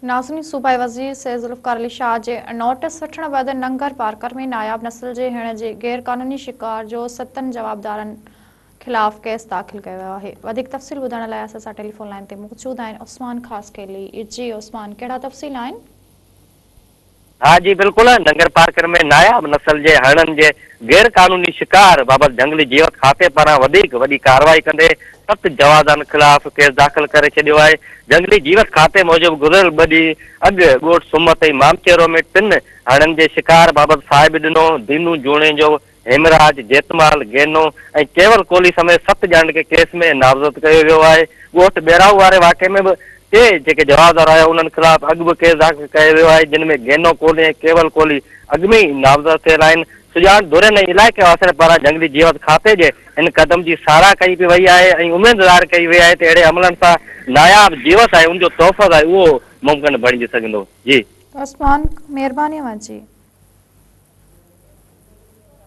नाज़रीन, सूबाई वज़ीर सैयद ज़ुल्फ़िकार अली शाह जे नोटिस वठण बैदि नंगर पार्कर में नायाब नस्ल जे हिण जे गैर क़ानूनी शिकार जो 7 जवाबदारनि ख़िलाफ़ केस दाख़िल कयो वियो आहे। वधीक तफ़सील ॿुधण लाइ असां सां टेलीफोन लाइन ते मौजूद आहिनि उस्मान ख़ासकेली। जी उस्मान, कहिड़ा तफ़सील आहिनि? हाँ जी बिल्कुल, नंगर पार्कर में नायाब नस्ल जे हरणनि जे गैर कानूनी शिकार बाबत जंगली जीवत खाते पारां वडी कार्रवाई कंदे 7 जवाबदारनि खिलाफ केस दाख़िल करे छॾियो आहे। जंगली जीवत खाते मूजिब गुज़िरियल 2 ॾींहं अॻु ॻोठ सुमत ऐं मामचेरो में 3 हरणनि जे शिकार बाबत साहिब ॾिनो। दीनू जूणे जो, हेमराज, जेतमाल, गेनो ऐं केवल कोहली समेत 7 ॼणनि खे केस में नामज़द कयो वियो आहे। ॻोठ बेराऊ वारे वाक़े में बि 3 जेके जवाबदार आया उन्हनि खिलाफ अॻु बि केस दाख़िल कयो वियो आहे, जिन में गेनो कोहली ऐं केवल कोहली अॻु में ई नामज़द थियल आहिनि। सुजान दुरन ऐं इलाइक़े वासियुनि पारां जंगली जीवत खाते जे इन क़दम जी साराह कई पई वई आहे ऐं उमेद ज़ाहिर कई वई आहे त अहिड़े अमलनि सां नायाब जीवत आहे उनजो तोहफ़ो आहे उहो मुमकिन बणिजी सघंदो। जी उस्मान, महिरबानी जी।